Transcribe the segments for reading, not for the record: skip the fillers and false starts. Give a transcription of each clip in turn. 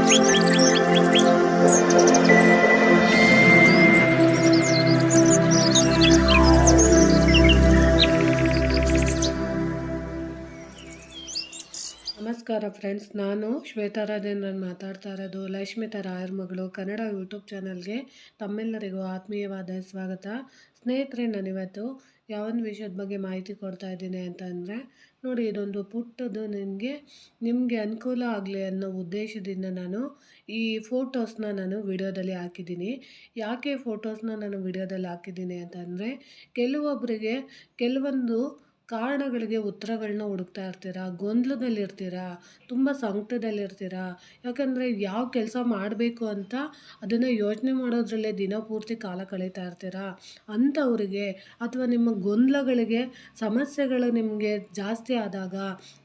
ನಮಸ್ಕಾರ ಫ್ರೆಂಡ್ಸ್, ನಾನು ಶ್ವೇತಾ ರಾಜೇಂದ್ರನ್ ಮಾತಾಡ್ತಾ ಇರೋದು. ಲಕ್ಷ್ಮಿತಾ ರಾಯರ್ ಮಗಳು ಕನ್ನಡ ಯೂಟ್ಯೂಬ್ ಚಾನಲ್ಗೆ ತಮ್ಮೆಲ್ಲರಿಗೂ ಆತ್ಮೀಯವಾದ ಸ್ವಾಗತ. ಸ್ನೇಹಿತರೆ, ನಾನಿವತ್ತು ಯಾವೊಂದು ವಿಷಯದ ಬಗ್ಗೆ ಮಾಹಿತಿ ಕೊಡ್ತಾ ಇದ್ದೀನಿ ಅಂತಂದರೆ, ನೋಡಿ, ಇದೊಂದು ಪುಟ್ಟದು ನಿಮಗೆ ಅನುಕೂಲ ಆಗಲಿ ಅನ್ನೋ ಉದ್ದೇಶದಿಂದ ನಾನು ಈ ಫೋಟೋಸ್ನ ನಾನು ವಿಡಿಯೋದಲ್ಲಿ ಹಾಕಿದ್ದೀನಿ. ಯಾಕೆ ಫೋಟೋಸ್ನ ನಾನು ವಿಡಿಯೋದಲ್ಲಿ ಹಾಕಿದ್ದೀನಿ ಅಂತಂದರೆ, ಕೆಲವೊಬ್ಬರಿಗೆ ಕೆಲವೊಂದು ಕಾರಣಗಳಿಗೆ ಉತ್ತರಗಳನ್ನ ಹುಡುಕ್ತಾ ಇರ್ತೀರ, ಗೊಂದಲದಲ್ಲಿರ್ತೀರ, ತುಂಬ ಸಂಕಟದಲ್ಲಿರ್ತೀರ. ಯಾಕಂದರೆ ಯಾವ ಕೆಲಸ ಮಾಡಬೇಕು ಅಂತ ಅದನ್ನು ಯೋಚನೆ ಮಾಡೋದ್ರಲ್ಲೇ ದಿನಪೂರ್ತಿ ಕಾಲ ಕಳೀತಾ ಇರ್ತೀರ. ಅಂಥವ್ರಿಗೆ ಅಥವಾ ನಿಮ್ಮ ಗೊಂದಲಗಳಿಗೆ, ಸಮಸ್ಯೆಗಳು ನಿಮಗೆ ಜಾಸ್ತಿ ಆದಾಗ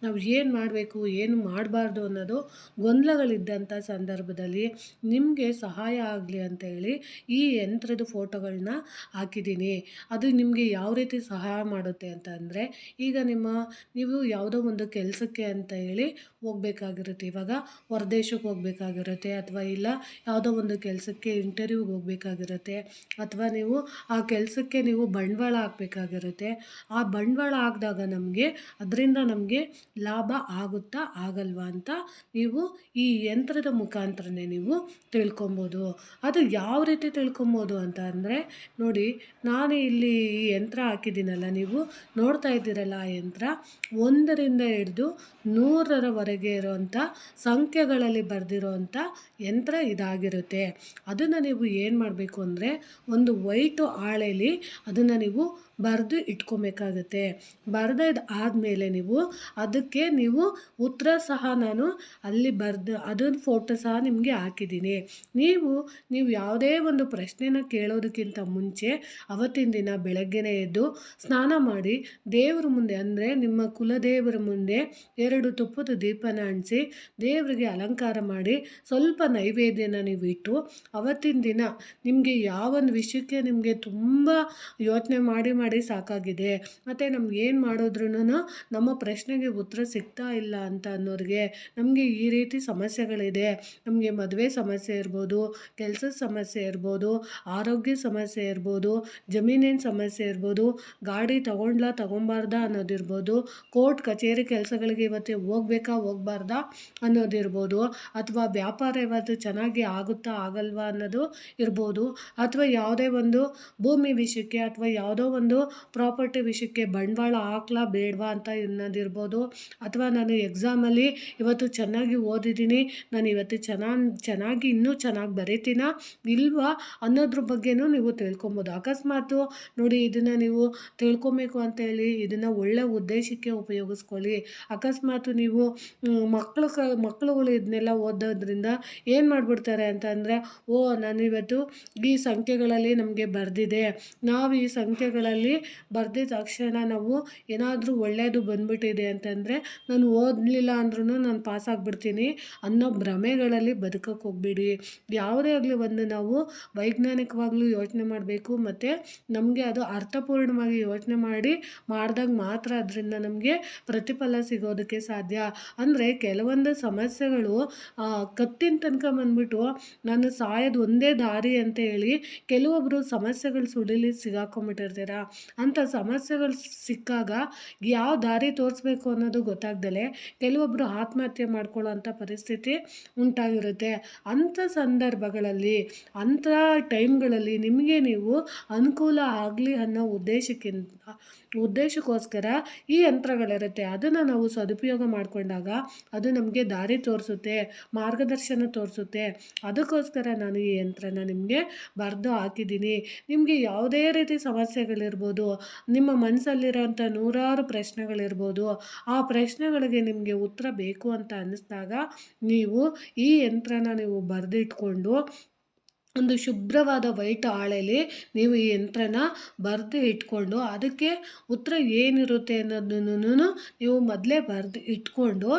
ನಾವು ಏನು ಮಾಡಬೇಕು, ಏನು ಮಾಡಬಾರ್ದು ಅನ್ನೋದು ಗೊಂದಲಗಳಿದ್ದಂಥ ಸಂದರ್ಭದಲ್ಲಿ ನಿಮಗೆ ಸಹಾಯ ಆಗಲಿ ಅಂತೇಳಿ ಈ ಯಂತ್ರದ ಫೋಟೋಗಳನ್ನ ಹಾಕಿದ್ದೀನಿ. ಅದು ನಿಮಗೆ ಯಾವ ರೀತಿ ಸಹಾಯ ಮಾಡುತ್ತೆ ಅಂತಂದರೆ, ಈಗ ನೀವು ಯಾವುದೋ ಒಂದು ಕೆಲಸಕ್ಕೆ ಅಂತ ಹೇಳಿ ಹೋಗಬೇಕಾಗಿರುತ್ತೆ. ಇವಾಗ ಹೊರದೇಶಕ್ಕೆ ಹೋಗಬೇಕಾಗಿರುತ್ತೆ, ಅಥವಾ ಇಲ್ಲ ಯಾವುದೋ ಒಂದು ಕೆಲಸಕ್ಕೆ ಇಂಟರ್ವ್ಯೂಗೆ ಹೋಗಬೇಕಾಗಿರುತ್ತೆ, ಅಥವಾ ನೀವು ಆ ಕೆಲಸಕ್ಕೆ ನೀವು ಬಂಡವಾಳ ಹಾಕಬೇಕಾಗಿರುತ್ತೆ. ಆ ಬಂಡವಾಳ ಹಾಕಿದಾಗ ಅದರಿಂದ ನಮಗೆ ಲಾಭ ಆಗುತ್ತಾ ಆಗಲ್ವಾ ಅಂತ ನೀವು ಈ ಯಂತ್ರದ ಮುಖಾಂತರನೇ ನೀವು ತಿಳ್ಕೊಬೋದು. ಅದು ಯಾವ ರೀತಿ ತಿಳ್ಕೊಬೋದು ಅಂತ ಅಂದರೆ, ನೋಡಿ, ನಾನು ಇಲ್ಲಿ ಈ ಯಂತ್ರ ಹಾಕಿದ್ದೀನಲ್ಲ, ನೀವು ನೋಡ್ತಾ ಇದ್ದೀರಲ್ಲ, ಆ ಯಂತ್ರ 1ರಿಂದ ಹಿಡಿದು 100ರವರೆಗೆ ಇರೋವಂಥ ಸಂಖ್ಯೆಗಳಲ್ಲಿ ಬರೆದಿರೋವಂಥ ಯಂತ್ರ ಇದಾಗಿರುತ್ತೆ. ಅದನ್ನು ನೀವು ಏನು ಮಾಡಬೇಕು ಅಂದರೆ, ಒಂದು ವೈಟು ಹಾಳೆಯಲ್ಲಿ ಅದನ್ನು ನೀವು ಬರೆದು ಇಟ್ಕೊಬೇಕಾಗುತ್ತೆ. ಆದಮೇಲೆ ಅದಕ್ಕೆ ಉತ್ತರ ಸಹ ನಾನು ಅಲ್ಲಿ ಅದನ್ನ ಫೋಟೋ ಸಹ ನಿಮಗೆ ಹಾಕಿದ್ದೀನಿ. ನೀವು ಯಾವುದೇ ಒಂದು ಪ್ರಶ್ನೆನ ಕೇಳೋದಕ್ಕಿಂತ ಮುಂಚೆ ಅವತ್ತಿನ ದಿನ ಬೆಳಗ್ಗೆನೇ ಎದ್ದು ಸ್ನಾನ ಮಾಡಿ ದೇವ್ರ ಮುಂದೆ, ಅಂದರೆ ನಿಮ್ಮ ಕುಲದೇವರ ಮುಂದೆ 2 ತುಪ್ಪದ ದೀಪನ ಅಂಟಿಸಿ ದೇವರಿಗೆ ಅಲಂಕಾರ ಮಾಡಿ ಸ್ವಲ್ಪ ನೈವೇದ್ಯನ ನೀವು ಇಟ್ಟು, ಅವತ್ತಿನ ದಿನ ನಿಮಗೆ ಯಾವೊಂದು ವಿಷಯಕ್ಕೆ ನಿಮಗೆ ತುಂಬ ಯೋಚನೆ ಮಾಡಿ ಸಾಕಾಗಿದೆ, ಮತ್ತು ನಮ್ಗೆ ಏನು ಮಾಡಿದ್ರೂ ನಮ್ಮ ಪ್ರಶ್ನೆಗೆ ಉತ್ತರ ಸಿಗ್ತಾ ಇಲ್ಲ ಅಂತ ಅನ್ನೋರಿಗೆ, ನಮಗೆ ಈ ರೀತಿ ಸಮಸ್ಯೆಗಳಿದೆ, ನಮಗೆ ಮದುವೆ ಸಮಸ್ಯೆ ಇರ್ಬೋದು, ಕೆಲಸದ ಸಮಸ್ಯೆ ಇರ್ಬೋದು, ಆರೋಗ್ಯ ಸಮಸ್ಯೆ ಇರ್ಬೋದು, ಜಮೀನಿನ ಸಮಸ್ಯೆ ಇರ್ಬೋದು, ಗಾಡಿ ತಗೊಬಾರ್ದಾ ಅನ್ನೋದಿರ್ಬೋದು, ಕೋರ್ಟ್ ಕಚೇರಿ ಕೆಲಸಗಳಿಗೆ ಇವತ್ತು ಹೋಗ್ಬೇಕಾ ಹೋಗಬಾರ್ದಾ ಅನ್ನೋದಿರ್ಬೋದು, ಅಥವಾ ವ್ಯಾಪಾರ ಇವತ್ತು ಚೆನ್ನಾಗಿ ಆಗುತ್ತಾ ಆಗಲ್ವಾ ಅನ್ನೋದು ಇರ್ಬೋದು, ಅಥವಾ ಯಾವುದೇ ಒಂದು ಭೂಮಿ ವಿಷಯಕ್ಕೆ ಅಥವಾ ಯಾವುದೋ ಒಂದು ಪ್ರಾಪರ್ಟಿ ವಿಷಯಕ್ಕೆ ಬಂಡವಾಳ ಹಾಕ್ಲಾ ಬೇಡವಾ ಅಂತ ಅನ್ನೋದಿರ್ಬೋದು, ಅಥವಾ ನಾನು ಎಕ್ಸಾಮಲ್ಲಿ ಇವತ್ತು ಚೆನ್ನಾಗಿ ಓದಿದ್ದೀನಿ, ನಾನು ಇವತ್ತು ಚೆನ್ನಾಗಿ ಇನ್ನೂ ಚೆನ್ನಾಗಿ ಬರೀತೀನಾ ಇಲ್ವಾ ಅನ್ನೋದ್ರ ಬಗ್ಗೆನೂ ನೀವು ತಿಳ್ಕೊಬೋದು. ಅಕಸ್ಮಾತು ನೋಡಿ, ಇದನ್ನು ನೀವು ತಿಳ್ಕೊಬೇಕು ಅಂತೇಳಿ ಇದನ್ನು ಒಳ್ಳೆ ಉದ್ದೇಶಕ್ಕೆ ಉಪಯೋಗಿಸ್ಕೊಳ್ಳಿ. ಅಕಸ್ಮಾತು ನೀವು ಮಕ್ಕಳುಗಳು ಇದನ್ನೆಲ್ಲ ಓದೋದ್ರಿಂದ ಏನು ಮಾಡಿಬಿಡ್ತಾರೆ ಅಂತಂದರೆ, ನಾನಿವತ್ತು ಈ ಸಂಖ್ಯೆಗಳಲ್ಲಿ ನಮಗೆ ಬರೆದಿದೆ, ನಾವು ಈ ಸಂಖ್ಯೆಗಳಲ್ಲಿ ಬರೆದಿದ್ದ ತಕ್ಷಣ ನಾವು ಏನಾದರೂ ಒಳ್ಳೆಯದು ಬಂದ್ಬಿಟ್ಟಿದೆ ಅಂತಂದರೆ ನಾನು ಓದಲಿಲ್ಲ ಅಂದ್ರೂ ನಾನು ಪಾಸ್ ಆಗಿಬಿಡ್ತೀನಿ ಅನ್ನೋ ಭ್ರಮೆಗಳಲ್ಲಿ ಬದುಕಕ್ಕೆ ಹೋಗ್ಬೇಡಿ. ಯಾವುದೇ ಆಗಲಿ ಒಂದು ನಾವು ವೈಜ್ಞಾನಿಕವಾಗಲೂ ಯೋಚನೆ ಮಾಡಬೇಕು, ಮತ್ತು ನಮಗೆ ಅದು ಅರ್ಥಪೂರ್ಣವಾಗಿ ಯೋಚನೆ ಮಾಡಿದಾಗ ಮಾತ್ರ ಅದರಿಂದ ನಮಗೆ ಪ್ರತಿಫಲ ಸಿಗೋದಕ್ಕೆ ಸಾಧ್ಯ. ಅಂದರೆ ಕೆಲವೊಂದು ಸಮಸ್ಯೆಗಳು ಕತ್ತಿನ ತನಕ ಬಂದ್ಬಿಟ್ಟು ನಾನು ಸಾಯೋದು ಒಂದೇ ದಾರಿ ಅಂತ ಹೇಳಿ ಕೆಲವೊಬ್ಬರು ಸಮಸ್ಯೆಗಳು ಸುಡಿಲಿ ಸಿಗಾಕೊಂಡ್ಬಿಟ್ಟಿರ್ತೀರ. ಅಂಥ ಸಮಸ್ಯೆಗಳು ಸಿಕ್ಕಾಗ ಯಾವ ದಾರಿ ತೋರಿಸ್ಬೇಕು ಅನ್ನೋದು ಗೊತ್ತಾಗ್ದಲೆ ಕೆಲವೊಬ್ಬರು ಆತ್ಮಹತ್ಯೆ ಮಾಡ್ಕೊಳ್ಳೋಂಥ ಪರಿಸ್ಥಿತಿ ಉಂಟಾಗಿರುತ್ತೆ. ಅಂಥ ಸಂದರ್ಭಗಳಲ್ಲಿ, ಅಂಥ ಟೈಮ್ಗಳಲ್ಲಿ ನಿಮಗೆ ನೀವು ಅನುಕೂಲ ಆಗಲಿ ಅನ್ನೋ ಉದ್ದೇಶಕ್ಕೋಸ್ಕರ ಈ ಯಂತ್ರಗಳಿರುತ್ತೆ. ಅದನ್ನು ನಾವು ಸದುಪಯೋಗ ಮಾಡಿಕೊಂಡಾಗ ಅದು ನಮಗೆ ದಾರಿ ತೋರಿಸುತ್ತೆ, ಮಾರ್ಗದರ್ಶನ ತೋರಿಸುತ್ತೆ. ಅದಕ್ಕೋಸ್ಕರ ನಾನು ಈ ಯಂತ್ರನ ನಿಮಗೆ ಬರೆದು ಹಾಕಿದ್ದೀನಿ. ನಿಮಗೆ ಯಾವುದೇ ರೀತಿ ಸಮಸ್ಯೆಗಳಿರ್ಬೋದು, ನಿಮ್ಮ ಮನಸ್ಸಲ್ಲಿರೋಂಥ 100 ಪ್ರಶ್ನೆಗಳಿರ್ಬೋದು, ಆ ಪ್ರಶ್ನೆಗಳಿಗೆ ನಿಮಗೆ ಉತ್ತರ ಬೇಕು ಅಂತ ಅನ್ನಿಸ್ದಾಗ ನೀವು ಈ ಯಂತ್ರನ ನೀವು ಬರೆದಿಟ್ಕೊಂಡು ಒಂದು ಶುಭ್ರವಾದ ವೈಟ್ ಹಾಳೆಯಲ್ಲಿ ನೀವು ಈ ಯಂತ್ರನ ಬರೆದು ಇಟ್ಕೊಂಡು ಅದಕ್ಕೆ ಉತ್ತರ ಏನಿರುತ್ತೆ ಅನ್ನೋದನ್ನು ನೀವು ಮೊದಲೇ ಬರೆದು ಇಟ್ಕೊಂಡು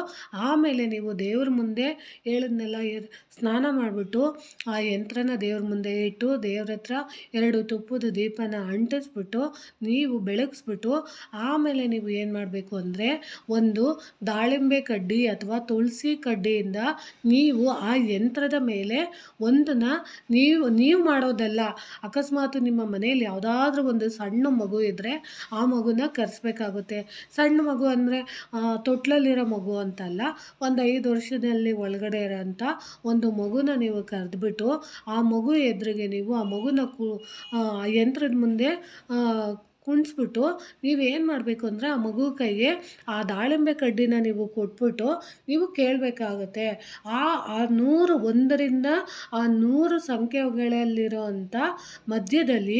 ಆಮೇಲೆ ನೀವು ದೇವ್ರ ಮುಂದೆ ಹೇಳಿದ್ನೆಲ್ಲ ಸ್ನಾನ ಮಾಡಿಬಿಟ್ಟು ಆ ಯಂತ್ರನ ದೇವ್ರ ಮುಂದೆ ಇಟ್ಟು ದೇವ್ರ ಹತ್ರ 2 ತುಪ್ಪದ ದೀಪನ ಅಂಟಿಸ್ಬಿಟ್ಟು ನೀವು ಬೆಳಗಿಸ್ಬಿಟ್ಟು ಆಮೇಲೆ ನೀವು ಏನು ಮಾಡಬೇಕು ಅಂದರೆ ಒಂದು ದಾಳಿಂಬೆ ಕಡ್ಡಿ ಅಥವಾ ತುಳಸಿ ಕಡ್ಡಿಯಿಂದ ನೀವು ಆ ಯಂತ್ರದ ಮೇಲೆ ಒಂದನ್ನ ನೀವು ಮಾಡೋದಲ್ಲ. ಅಕಸ್ಮಾತ್ ನಿಮ್ಮ ಮನೆಯಲ್ಲಿ ಯಾವುದಾದ್ರೂ ಒಂದು ಸಣ್ಣ ಮಗು ಇದ್ದರೆ ಆ ಮಗುನ ಕರೆಸ್ಬೇಕಾಗುತ್ತೆ. ಸಣ್ಣ ಮಗು ಅಂದರೆ ತೊಟ್ಲಲ್ಲಿರೋ ಮಗು ಅಂತಲ್ಲ, ಒಂದು 5 ವರ್ಷದಲ್ಲಿ ಒಳಗಡೆ ಇರೋಂಥ ಒಂದು ಮಗುನ ನೀವು ಕರೆದ್ಬಿಟ್ಟು ಆ ಮಗು ಎದುರಿಗೆ ನೀವು ಆ ಮಗುನ ಯಂತ್ರದ ಮುಂದೆ ಕುಣಿಸ್ಬಿಟ್ಟು ನೀವೇನು ಮಾಡಬೇಕು ಅಂದರೆ ಆ ಮಗು ಕೈಗೆ ಆ ದಾಳಿಂಬೆ ಕಡ್ಡಿನ ನೀವು ಕೊಟ್ಬಿಟ್ಟು ನೀವು ಕೇಳಬೇಕಾಗುತ್ತೆ. ಆ 101ರಿಂದ ಆ 100 ಸಂಖ್ಯೆಗಳಲ್ಲಿರೋ ಅಂಥ ಮಧ್ಯದಲ್ಲಿ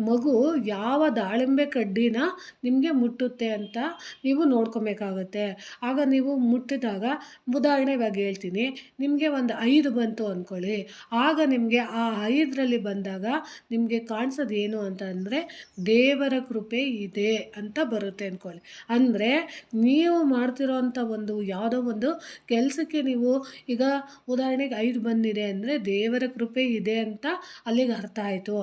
ಮಗು ಯಾವ ದಾಳಿಂಬೆ ಕಡ್ಡಿನ ನಿಮಗೆ ಮುಟ್ಟುತ್ತೆ ಅಂತ ನೀವು ನೋಡ್ಕೊಬೇಕಾಗತ್ತೆ. ಆಗ ನೀವು ಮುಟ್ಟಿದಾಗ ಉದಾಹರಣೆ ಇವಾಗ ಹೇಳ್ತೀನಿ, ನಿಮಗೆ ಒಂದು 5 ಬಂತು ಅಂದ್ಕೊಳ್ಳಿ. ಆಗ ನಿಮಗೆ ಆ 5ರಲ್ಲಿ ಬಂದಾಗ ನಿಮಗೆ ಕಾಣಿಸೋದು ಏನು ಅಂತ ಅಂದರೆ ದೇವರ ಕೃಪೆ ಇದೆ ಅಂತ ಬರುತ್ತೆ ಅಂದ್ಕೊಳ್ಳಿ. ಅಂದರೆ ನೀವು ಮಾಡ್ತಿರೋವಂಥ ಒಂದು ಯಾವುದೋ ಒಂದು ಕೆಲಸಕ್ಕೆ ನೀವು ಈಗ ಉದಾಹರಣೆಗೆ 5 ಬಂದಿದೆ ಅಂದರೆ ದೇವರ ಕೃಪೆ ಇದೆ ಅಂತ ಅಲ್ಲಿಗೆ ಅರ್ಥ ಆಯಿತು.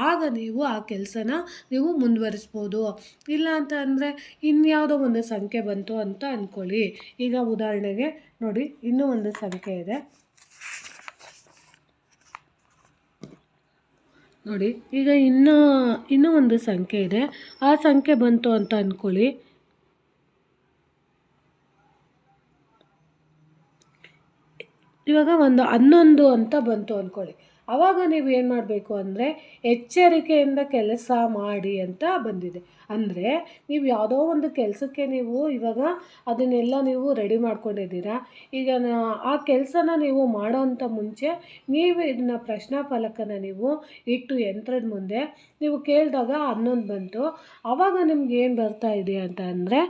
ಆಗ ನೀವು ಆ ಕೆಲಸನ ನೀವು ಮುಂದುವರಿಸ್ಬೋದು. ಇಲ್ಲ ಅಂತ ಅಂದರೆ ಇನ್ಯಾವುದೋ ಒಂದು ಸಂಖ್ಯೆ ಬಂತು ಅಂತ ಅಂದ್ಕೊಳ್ಳಿ. ಈಗ ಉದಾಹರಣೆಗೆ ನೋಡಿ, ಇನ್ನೂ ಒಂದು ಸಂಖ್ಯೆ ಇದೆ ನೋಡಿ. ಈಗ ಇನ್ನೂ ಒಂದು ಸಂಖ್ಯೆ ಇದೆ. ಆ ಸಂಖ್ಯೆ ಬಂತು ಅಂತ ಅಂದ್ಕೊಳ್ಳಿ. ಇವಾಗ ಒಂದು 11 ಅಂತ ಬಂತು ಅಂದ್ಕೊಳ್ಳಿ. ಆವಾಗ ನೀವು ಏನು ಮಾಡಬೇಕು ಅಂದರೆ ಎಚ್ಚರಿಕೆಯಿಂದ ಕೆಲಸ ಮಾಡಿ ಅಂತ ಬಂದಿದೆ. ಅಂದರೆ ನೀವು ಯಾವುದೋ ಒಂದು ಕೆಲಸಕ್ಕೆ ನೀವು ಇವಾಗ ಅದನ್ನೆಲ್ಲ ನೀವು ರೆಡಿ ಮಾಡ್ಕೊಂಡಿದ್ದೀರಾ. ಈಗ ಆ ಕೆಲಸನ ನೀವು ಮಾಡೋಂಥ ಮುಂಚೆ ನೀವು ಇದನ್ನ ಪ್ರಶ್ನಾ ಫಲಕನ ನೀವು ಇಟ್ಟು ಯಂತ್ರದ ಮುಂದೆ ನೀವು ಕೇಳಿದಾಗ 11 ಬಂತು. ಆವಾಗ ನಿಮ್ಗೆ ಏನು ಬರ್ತಾ ಇದೆ ಅಂತ ಅಂದರೆ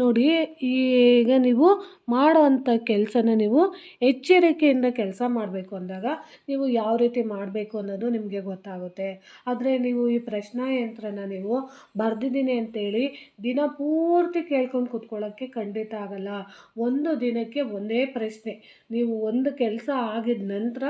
ನೋಡಿ, ಈಗ ನೀವು ಮಾಡೋ ಅಂಥ ಕೆಲಸನ ನೀವು ಎಚ್ಚರಿಕೆಯಿಂದ ಕೆಲಸ ಮಾಡಬೇಕು ಅಂದಾಗ ನೀವು ಯಾವ ರೀತಿ ಮಾಡಬೇಕು ಅನ್ನೋದು ನಿಮಗೆ ಗೊತ್ತಾಗುತ್ತೆ. ಆದರೆ ನೀವು ಈ ಪ್ರಶ್ನಾ ಯಂತ್ರನ ನೀವು ಬರೆದಿದ್ದೀನಿ ಅಂತೇಳಿ ದಿನ ಪೂರ್ತಿ ಕೇಳ್ಕೊಂಡು ಕೂತ್ಕೊಳ್ಳೋಕ್ಕೆ ಖಂಡಿತ ಆಗಲ್ಲ. ಒಂದು ದಿನಕ್ಕೆ ಒಂದೇ ಪ್ರಶ್ನೆ, ನೀವು ಒಂದು ಕೆಲಸ ಆಗಿದ ನಂತರ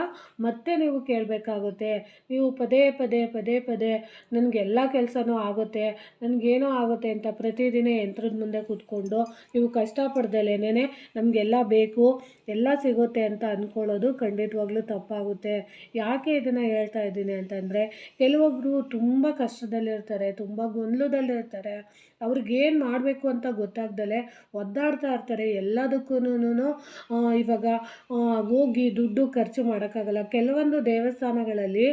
ಮತ್ತೆ ನೀವು ಕೇಳಬೇಕಾಗುತ್ತೆ. ನೀವು ಪದೇ ಪದೇ ಪದೇ ಪದೇ ನನಗೆಲ್ಲ ಕೆಲಸನೂ ಆಗುತ್ತೆ, ನನಗೇನೋ ಆಗುತ್ತೆ ಅಂತ ಪ್ರತಿದಿನ ಯಂತ್ರದ ಮುಂದೆ ಕೂತ್ಕೊಂಡು ನೀವು ಕಷ್ಟಪಡ್ದಲೇನೆ ನಮಗೆಲ್ಲ ಬೇಕು, ಎಲ್ಲ ಸಿಗುತ್ತೆ ಅಂತ ಅಂದ್ಕೊಳ್ಳೋದು ಖಂಡಿತವಾಗ್ಲೂ ತಪ್ಪಾಗುತ್ತೆ. ಯಾಕೆ ಇದನ್ನು ಹೇಳ್ತಾ ಇದ್ದೀನಿ ಅಂತಂದರೆ, ಕೆಲವೊಬ್ಬರು ತುಂಬ ಕಷ್ಟದಲ್ಲಿರ್ತಾರೆ, ತುಂಬ ಗೊಂದಲದಲ್ಲಿರ್ತಾರೆ. ಅವ್ರಿಗೇನು ಮಾಡಬೇಕು ಅಂತ ಗೊತ್ತಾಗ್ದಲೆ ಒದ್ದಾಡ್ತಾ ಇರ್ತಾರೆ. ಎಲ್ಲದಕ್ಕೂನು ಇವಾಗ ಹೋಗಿ ದುಡ್ಡು ಖರ್ಚು ಮಾಡೋಕ್ಕಾಗಲ್ಲ. ಕೆಲವೊಂದು ದೇವಸ್ಥಾನಗಳಲ್ಲಿ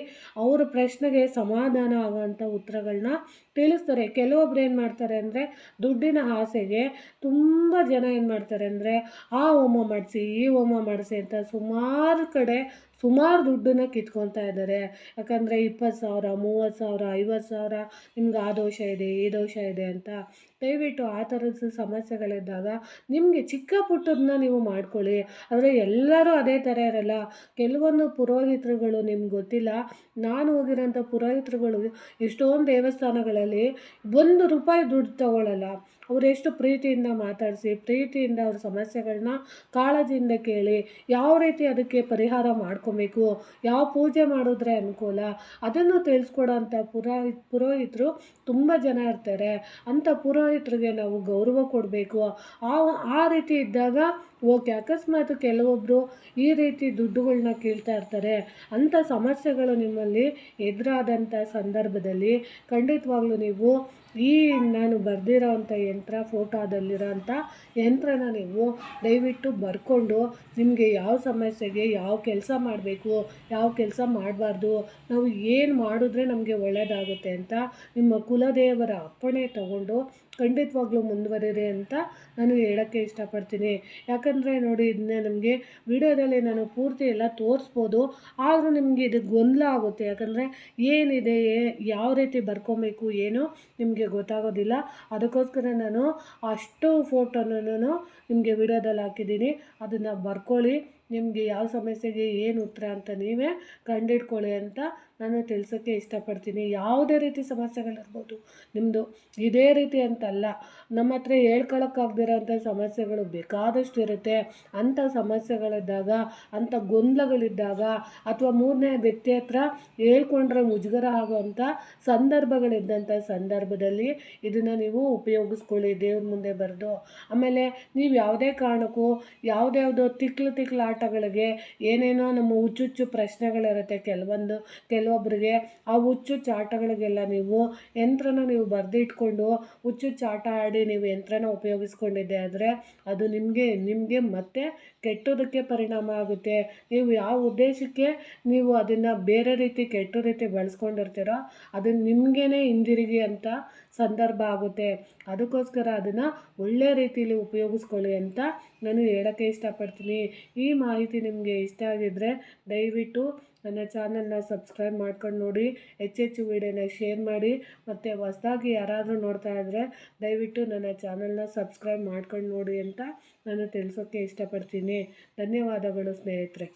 ಅವರ ಪ್ರಶ್ನೆಗೆ ಸಮಾಧಾನ ಆಗೋವಂಥ ಉತ್ತರಗಳನ್ನ ತಿಳಿಸ್ತಾರೆ. ಕೆಲವೊಬ್ರು ಏನು ಮಾಡ್ತಾರೆ ಅಂದರೆ ದುಡ್ಡಿನ ಆಸೆಗೆ ತುಂಬ ಜನ ಏನು ಮಾಡ್ತಾರೆ ಅಂದರೆ ಆ ಹೋಮ ಮಾಡಿಸಿ ಈ ಹೋಮ ಮಾಡಿಸಿ ಅಂತ ಸುಮಾರು ಕಡೆ ಸುಮಾರು ದುಡ್ಡನ್ನ ಕಿತ್ಕೊತಾ ಇದ್ದಾರೆ. ಯಾಕಂದರೆ 20,000 30,000 50,000 ನಿಮ್ಗೆ ಆ ದೋಷ ಇದೆ ಈ ದೋಷ ಇದೆ ಅಂತ. ದಯವಿಟ್ಟು ಆ ಥರದ ಸಮಸ್ಯೆಗಳಿದ್ದಾಗ ನಿಮಗೆ ಚಿಕ್ಕ ಪುಟ್ಟದನ್ನ ನೀವು ಮಾಡ್ಕೊಳ್ಳಿ. ಆದರೆ ಎಲ್ಲರೂ ಅದೇ ಥರ ಇರಲ್ಲ. ಕೆಲವೊಂದು ಪುರೋಹಿತರುಗಳು ನಿಮ್ಗೆ ಗೊತ್ತಿಲ್ಲ, ನಾನು ಹೋಗಿರೋಂಥ ಪುರೋಹಿತರುಗಳು ಎಷ್ಟೊಂದು ದೇವಸ್ಥಾನಗಳಲ್ಲಿ ₹1 ದುಡ್ಡು ತಗೊಳ್ಳಲ್ಲ. ಅವ್ರು ಎಷ್ಟು ಪ್ರೀತಿಯಿಂದ ಮಾತಾಡಿಸಿ ಪ್ರೀತಿಯಿಂದ ಅವ್ರ ಸಮಸ್ಯೆಗಳನ್ನ ಕಾಳಜಿಯಿಂದ ಕೇಳಿ ಯಾವ ರೀತಿ ಅದಕ್ಕೆ ಪರಿಹಾರ ಮಾಡ್ಕೊಬೇಕು, ಯಾವ ಪೂಜೆ ಮಾಡಿದ್ರೆ ಅನುಕೂಲ ಅದನ್ನು ತಿಳಿಸ್ಕೊಡೋಂಥ ಪುರೋಹಿತರು ತುಂಬ ಜನ ಇರ್ತಾರೆ. ಅಂಥ ಪುರೋಹಿತರಿಗೆ ನಾವು ಗೌರವ ಕೊಡಬೇಕು. ಆ ರೀತಿ ಇದ್ದಾಗ ಓಕೆ. ಅಕಸ್ಮಾತ್ ಕೆಲವೊಬ್ಬರು ಈ ರೀತಿ ದುಡ್ಡುಗಳನ್ನ ಕೇಳ್ತಾ ಇರ್ತಾರೆ. ಅಂಥ ಸಮಸ್ಯೆಗಳು ನಿಮ್ಮಲ್ಲಿ ಎದುರಾದಂಥ ಸಂದರ್ಭದಲ್ಲಿ ಖಂಡಿತವಾಗ್ಲೂ ನೀವು ಈ ನಾನು ಬರೆದಿರೋ ಅಂಥ ಫೋಟೋದಲ್ಲಿರೋ ಅಂಥ ಯಂತ್ರನ ನೀವು ದಯವಿಟ್ಟು ಬರ್ಕೊಂಡು ನಿಮಗೆ ಯಾವ ಸಮಸ್ಯೆಗೆ ಯಾವ ಕೆಲಸ ಮಾಡಬೇಕು, ಯಾವ ಕೆಲಸ ಮಾಡಬಾರ್ದು, ನಾವು ಏನು ಮಾಡಿದ್ರೆ ನಮಗೆ ಒಳ್ಳೆಯದಾಗುತ್ತೆ ಅಂತ ನಿಮ್ಮ ಕುಲದೇವರ ಅಪ್ಪಣೆ ತಗೊಂಡು ಖಂಡಿತವಾಗ್ಲೂ ಮುಂದುವರಿರಿ ಅಂತ ನಾನು ಹೇಳೋಕ್ಕೆ ಇಷ್ಟಪಡ್ತೀನಿ. ಯಾಕಂದರೆ ನೋಡಿ, ಇದನ್ನ ನಮಗೆ ವಿಡಿಯೋದಲ್ಲಿ ನಾನು ಪೂರ್ತಿ ಎಲ್ಲ ತೋರಿಸ್ಬೋದು, ಆದರೂ ನಿಮಗೆ ಇದು ಗೊಂದಲ ಆಗುತ್ತೆ. ಯಾಕಂದರೆ ಏನಿದೆ ಯಾವ ರೀತಿ ಬರ್ಕೊಬೇಕು ಏನು ನಿಮಗೆ ಗೊತ್ತಾಗೋದಿಲ್ಲ. ಅದಕ್ಕೋಸ್ಕರ ನಾನು ಅಷ್ಟು ಫೋಟೋನೂ ನಿಮಗೆ ವಿಡಿಯೋದಲ್ಲಿ ಹಾಕಿದ್ದೀನಿ. ಅದನ್ನು ಬರ್ಕೊಳ್ಳಿ. ನಿಮಗೆ ಯಾವ ಸಮಸ್ಯೆಗೆ ಏನು ಉತ್ತರ ಅಂತ ನೀವೇ ಕಂಡಿಡ್ಕೊಳ್ಳಿ ಅಂತ ನಾನು ತಿಳಿಸೋಕ್ಕೆ ಇಷ್ಟಪಡ್ತೀನಿ. ಯಾವುದೇ ರೀತಿ ಸಮಸ್ಯೆಗಳಿರ್ಬೋದು ನಿಮ್ಮದು, ಇದೇ ರೀತಿ ಅಂತಲ್ಲ, ನಮ್ಮ ಹತ್ರ ಹೇಳ್ಕೊಳಕ್ಕಾಗ್ದಿರೋಂಥ ಸಮಸ್ಯೆಗಳು ಬೇಕಾದಷ್ಟು ಇರುತ್ತೆ. ಅಂಥ ಸಮಸ್ಯೆಗಳಿದ್ದಾಗ, ಅಂಥ ಗೊಂದಲಗಳಿದ್ದಾಗ, ಅಥವಾ ಮೂರನೇ ವ್ಯಕ್ತಿ ಹತ್ರ ಹೇಳ್ಕೊಂಡ್ರೆ ಮುಜುಗರ ಆಗೋವಂಥ ಸಂದರ್ಭಗಳಿದ್ದಂಥ ಸಂದರ್ಭದಲ್ಲಿ ಇದನ್ನು ನೀವು ಉಪಯೋಗಿಸ್ಕೊಳ್ಳಿ ದೇವ್ರ ಮುಂದೆ ಬರೆದು. ಆಮೇಲೆ ನೀವು ಯಾವುದೇ ಕಾರಣಕ್ಕೂ ಯಾವುದ್ಯಾವುದೋ ತಿಕ್ಲು ಆಟಗಳಿಗೆ ಏನೇನೋ ನಮ್ಮ ಹುಚ್ಚುಚ್ಚು ಪ್ರಶ್ನೆಗಳಿರುತ್ತೆ ಕೆಲವೊಬ್ಬರಿಗೆ. ಆ ಹುಚ್ಚುಚ್ಚು ಆಟಗಳಿಗೆಲ್ಲ ನೀವು ಯಂತ್ರನ ನೀವು ಬರೆದಿಟ್ಕೊಂಡು ಹುಚ್ಚುಚ್ಚು ಆಟ ಆಡಿ ನೀವು ಯಂತ್ರನ ಉಪಯೋಗಿಸ್ಕೊಂಡಿದ್ದೆ ಆದರೆ ಅದು ನಿಮಗೆ ಮತ್ತೆ ಕೆಟ್ಟೋದಕ್ಕೆ ಪರಿಣಾಮ ಆಗುತ್ತೆ. ನೀವು ಯಾವ ಉದ್ದೇಶಕ್ಕೆ ನೀವು ಅದನ್ನು ಬೇರೆ ರೀತಿ ಕೆಟ್ಟ ರೀತಿ ಬಳಸ್ಕೊಂಡಿರ್ತೀರೋ ಅದು ನಿಮಗೇ ಹಿಂದಿರುಗಿ ಅಂತ ಸಂದರ್ಭ ಆಗುತ್ತೆ. ಅದಕ್ಕೋಸ್ಕರ ಅದನ್ನು ಒಳ್ಳೆಯ ರೀತಿಯಲ್ಲಿ ಉಪಯೋಗಿಸ್ಕೊಳ್ಳಿ ಅಂತ ನಾನು ಹೇಳೋಕ್ಕೆ ಇಷ್ಟಪಡ್ತೀನಿ. ಈ ಮಾಹಿತಿ ನಿಮಗೆ ಇಷ್ಟ ಆಗಿದ್ದರೆ ದಯವಿಟ್ಟು ನನ್ನ ಚಾನಲ್ನ ಸಬ್ಸ್ಕ್ರೈಬ್ ಮಾಡ್ಕೊಂಡು ನೋಡಿ, ಹೆಚ್ಚೆಚ್ಚು ವೀಡಿಯೋನ ಶೇರ್ ಮಾಡಿ. ಮತ್ತು ಹೊಸದಾಗಿ ಯಾರಾದರೂ ನೋಡ್ತಾ ಇದ್ದರೆ ದಯವಿಟ್ಟು ನನ್ನ ಚಾನಲ್ನ ಸಬ್ಸ್ಕ್ರೈಬ್ ಮಾಡ್ಕೊಂಡು ನೋಡಿ ಅಂತ ನಾನು ತಿಳಿಸೋಕ್ಕೆ ಇಷ್ಟಪಡ್ತೀನಿ. ಧನ್ಯವಾದಗಳು ಸ್ನೇಹಿತರೆ.